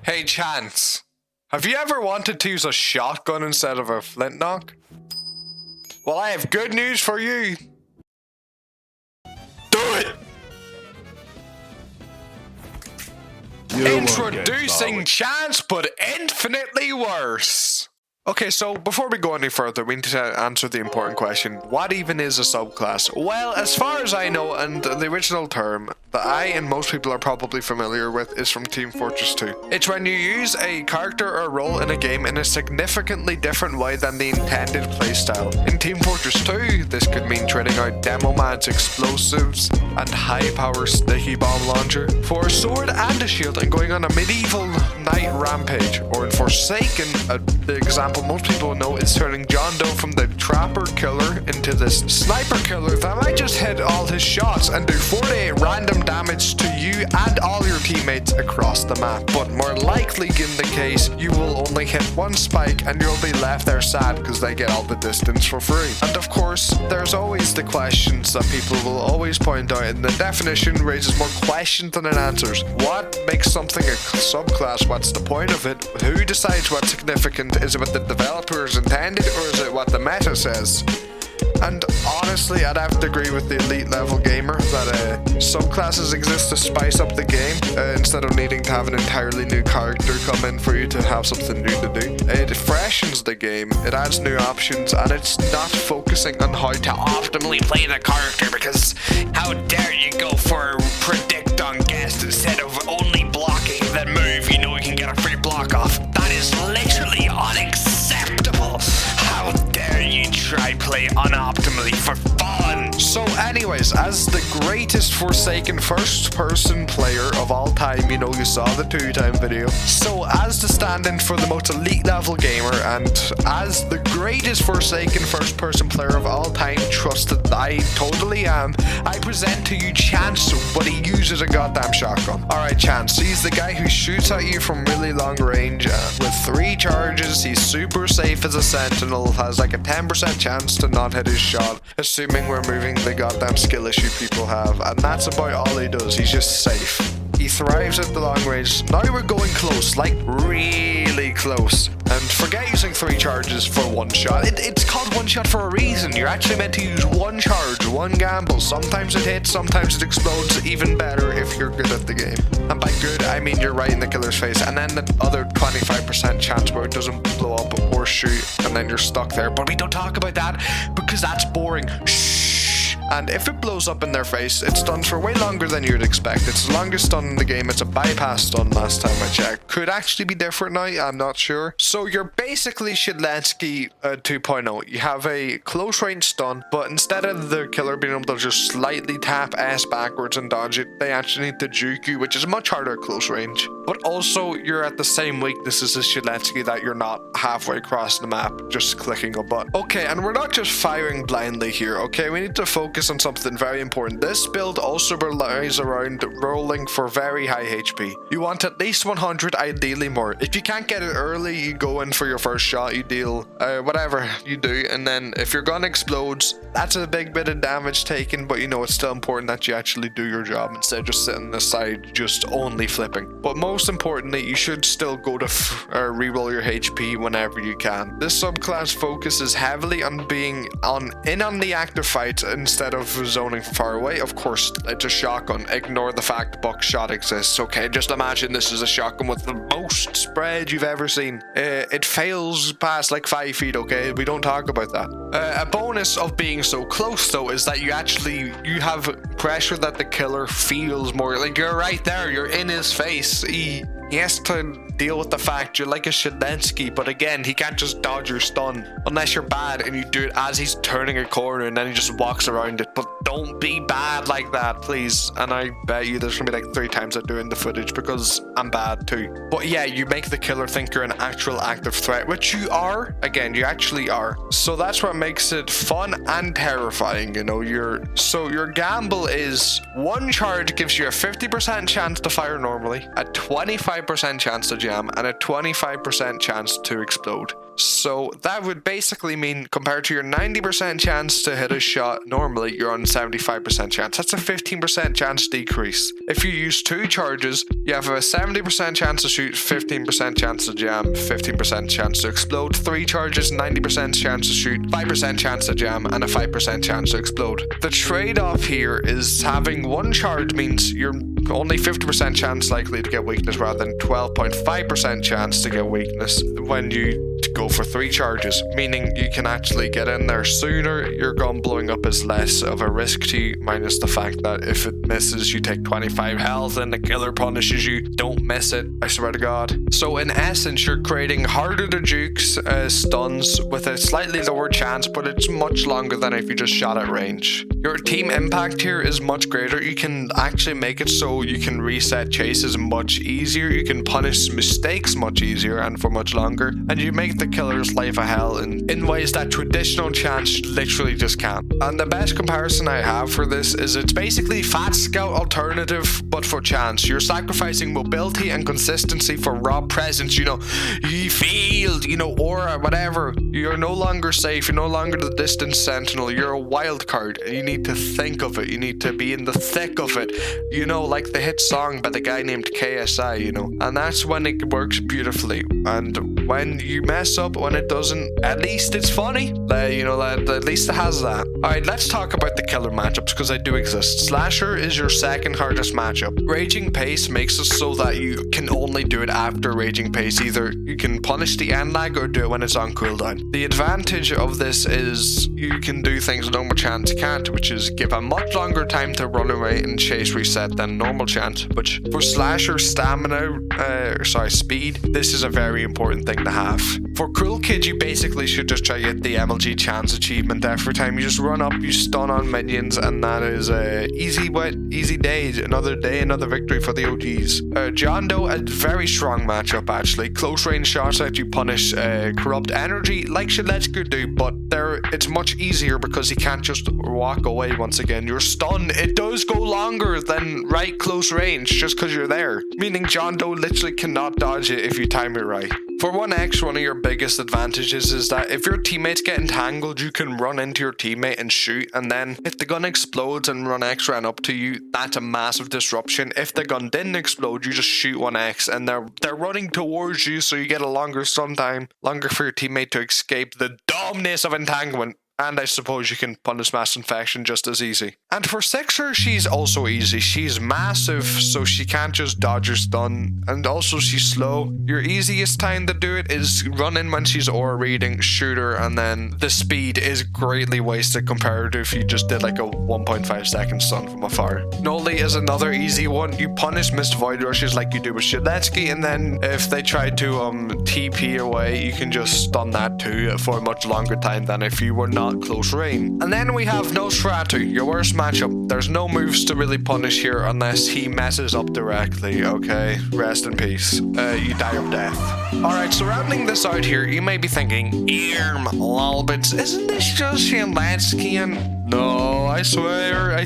Hey Chance, have you ever wanted to use a shotgun instead of a flintlock? Well, I have good news for you. Do it! Introducing Chance, but infinitely worse. Okay, so before we go any further, we need to answer the important question. What even is a subclass? Well, as far as I know, and the original term that I and most people are probably familiar with is from Team Fortress 2. It's when you use a character or role in a game in a significantly different way than the intended playstyle. In Team Fortress 2, this could mean trading out Demo Man's explosives and high-power sticky bomb launcher for a sword and a shield and going on a medieval knight rampage. Or in Forsaken, the example most people know is turning John Doe from the trapper killer into this sniper killer that might just hit all his shots and do 48 random damage to you and all your teammates across the map. But more likely in the case, you will only hit one spike and you'll be left there sad because they get all the distance for free. And of course, there's always the questions that people will always point out, and the definition raises more questions than it answers. What makes something a subclass? What's the point of it? Who decides what's significant? Is it what the developers intended, or is it what the meta says? And honestly, I'd have to agree with the elite level gamer that subclasses exist to spice up the game instead of needing to have an entirely new character come in for you to have something new to do. It freshens the game, it adds new options, and it's not focusing on how to optimally play the character, because how dare you go for predict on guess instead of only blocking that move you know you can get a free block off. That is literally unacceptable. How dare you try play unoptimally for fun? So anyways, as the greatest Forsaken first person player of all time, you know, you saw the 2-time video. So as the stand-in for the most elite level gamer, and as the greatest Forsaken first person player of all time, trusted I totally am, I present to you Chance, but he uses a goddamn shotgun. Alright, Chance, he's the guy who shoots at you from really long range with 3 charges. He's super safe as a sentinel, has like a 10% chance to not hit his shot, assuming we're moving the goddamn skill issue people have, and that's about all he does. He's just safe. He thrives at the long range. Now we're going close, like really close. And forget using 3 charges for 1 shot. It's called 1 shot for a reason. You're actually meant to use 1 charge, 1 gamble. Sometimes it hits, sometimes it explodes. Even better if you're good at the game. And by good, I mean you're right in the killer's face. And then the other 25% chance where it doesn't blow up or shoot, and then you're stuck there. But we don't talk about that because that's boring. Shh. And if it blows up in their face, it's done for way longer than you'd expect. It's the longest stun in the game. It's a bypass stun last time I checked. Could actually be different now, I'm not sure. So you're basically Shidlansky 2.0. You have a close range stun, but instead of the killer being able to just slightly tap S backwards and dodge it, they actually need to juke you, which is much harder at close range. But also, you're at the same weaknesses as Shidlansky, that you're not halfway across the map just clicking a button. Okay, and we're not just firing blindly here, okay? We need to focus on something very important. This build also relies around rolling for very high HP. You want at least 100, ideally more. If you can't get it early, you go in for your first shot, you deal whatever you do, and then if your gun explodes, that's a big bit of damage taken, but you know it's still important that you actually do your job instead of just sitting on the side just only flipping. But most importantly, you should still go to reroll your HP whenever you can. This subclass focuses heavily on being in on the active fights instead of zoning from far away. Of course, it's a shotgun. Ignore the fact buckshot exists, okay? Just imagine this is a shotgun with the most spread you've ever seen. It fails past like 5 feet, okay? We don't talk about that. A bonus of being so close though is that you have pressure that the killer feels more. Like, you're right there, you're in his face. He has to deal with the fact you're like a Shidlansky, but again, he can't just dodge your stun unless you're bad and you do it as he's turning a corner and then he just walks around it. But don't be bad like that, please. And I bet you there's gonna be like 3 times I do in the footage because I'm bad too. But yeah, you make the killer think you're an actual active threat, which you are. Again, you actually are. So that's what makes it fun and terrifying, you know. Your gamble is 1 charge gives you a 50% chance to fire normally, a 25% chance to jam, and a 25% chance to explode. So that would basically mean compared to your 90% chance to hit a shot normally, you're on 75% chance. That's a 15% chance decrease. If you use 2 charges, you have a 70% chance to shoot, 15% chance to jam, 15% chance to explode. 3 charges, 90% chance to shoot, 5% chance to jam, and a 5% chance to explode. The trade-off here is having 1 charge means you're only 50% chance likely to get weakness rather than 12.5% chance to get weakness when you go for 3 charges, meaning you can actually get in there sooner. Your gun blowing up is less of a risk to you, minus the fact that if it misses, you take 25 health and the killer punishes you. Don't miss it, I swear to God. So in essence, you're creating harder to jukes stuns with a slightly lower chance, but it's much longer than if you just shot at range. Your team impact here is much greater. You can actually make it so you can reset chases much easier. You can punish mistakes much easier and for much longer. And you make the killer's life a hell in ways that traditional chance literally just can't. And the best comparison I have for this is it's basically Fat Scout alternative, but for chance. You're sacrificing mobility and consistency for raw presence, you failed, or whatever. You're no longer safe. You're no longer the distant sentinel. You're a wild card. You need to think of it. You need to be in the thick of it. Like the hit song by the guy named KSI, and that's when it works beautifully. And when you mess up, when it doesn't, at least it's funny. At least it has that. Alright, let's talk about the killer matchups because they do exist. Slasher is your second hardest matchup. Raging Pace makes it so that you can only do it after Raging Pace. Either you can punish the end lag or do it when it's on cooldown. The advantage of this is you can do things normal chance can't, which is give a much longer time to run away and chase reset than normal chance, which for slasher speed, this is a very important thing to have. For Cruel Kid, you basically should just try to get the MLG chance achievement every time. You just run up, you stun on minions, and that is easy days. Another day, another victory for the OGs. John Doe, a very strong matchup actually. Close range shots that you punish corrupt energy like Shiletsku do, but it's much easier because you can't just walk away once again. Your stun, it does go longer than right close range just because you're there, meaning John Doe literally cannot dodge it if you time it right. For 1x, one of your biggest advantages is that if your teammates get entangled, you can run into your teammate and shoot, and then if the gun explodes and 1x ran up to you, that's a massive disruption. If the gun didn't explode, you just shoot 1x and they're running towards you, so you get a longer stun time, longer for your teammate to escape the dumbness of entanglement. And I suppose you can punish mass infection just as easy. And for Sixer, she's also easy. She's massive, so she can't just dodge your stun. And also she's slow. Your easiest time to do it is run in when she's aura reading, shoot her, and then the speed is greatly wasted compared to if you just did like a 1.5 second stun from afar. Noli is another easy one. You punish missed void rushes like you do with Shiletsky, and then if they try to TP away, you can just stun that too for a much longer time than if you were not close range. And then we have Nosferatu, your worst matchup. There's no moves to really punish here unless he messes up directly, okay? Rest in peace. You die of death. Alright, so rounding this out here, you may be thinking, lolbits, isn't this just Shiletsky? And no, I swear,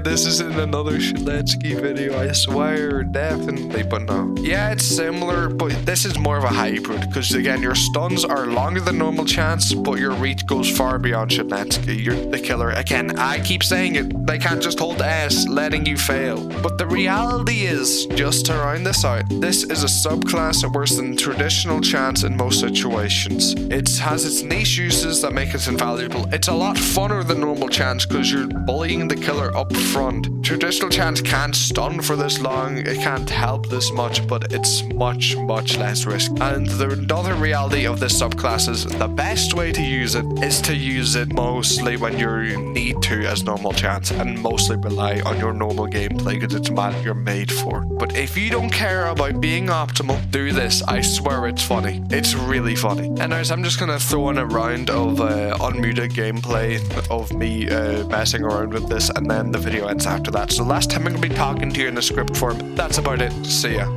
this is in another Shiletsky video, I swear, definitely, but no. Yeah, it's similar, but this is more of a hybrid, because again, your stuns are longer than normal chance, but your reach goes far beyond Shiletsky. You're the killer. Again, I keep saying it, they can't just hold S, letting you fail. But the reality is, just to round this out, this is a subclass worse than traditional chance in most situations. It has its niche uses that make it invaluable. It's a lot funner than normal chance because you're bullying the killer up front. Traditional chance can't stun for this long, it can't help this much, but it's much less risk. And the another reality of this subclass is the best way to use it is to use it mostly when you need to as normal chance, and mostly rely on your normal gameplay because it's what you're made for. But if you don't care about being optimal, do this. I swear it's funny. It's really funny. Anyways, I'm just gonna throw in a round of unmuted gameplay of me messing around with this, and then the video ends after that. So last time I'm gonna be talking to you in a script form. That's about it. See ya.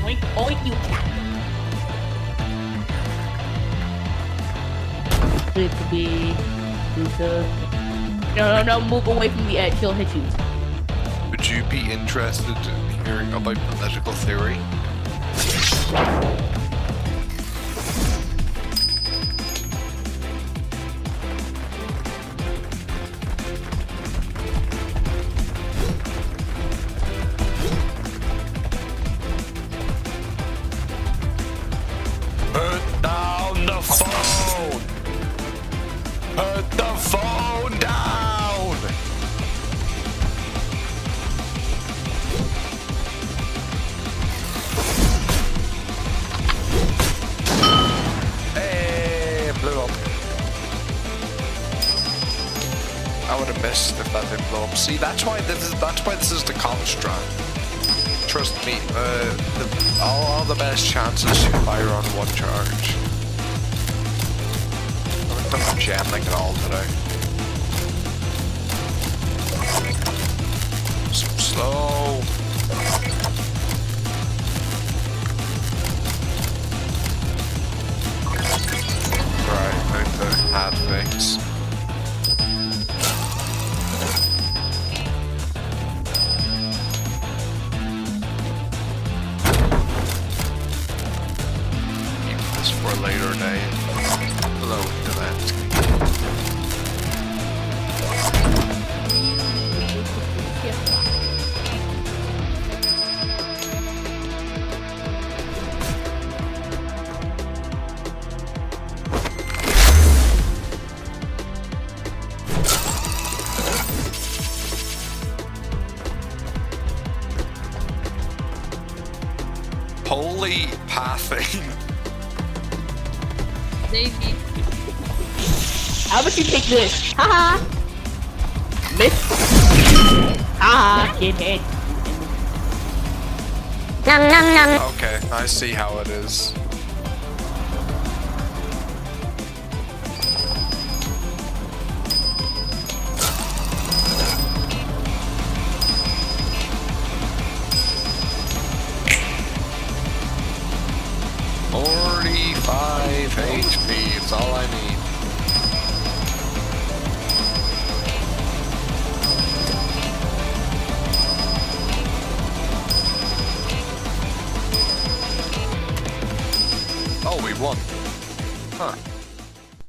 Oink, oink, you cat. be no, move away from the edge. He'll hit you. Would you be interested in hearing about political theory? Put down the phone! Put the phone down! Hey, blew up. I would have missed if that didn't blow up. See, that's why this is the comp strat. Trust me, all the best chances you fire on one charge. I'm not jamming at all today. So slow. Right, move the hat fix. For a later day. Hello to landscape. Holy pathing. Daisy. How about you take this? Haha! Miss! Haha! Get hit! Okay, I see how it is. Five HP, it's all I need. Oh, we won. Huh.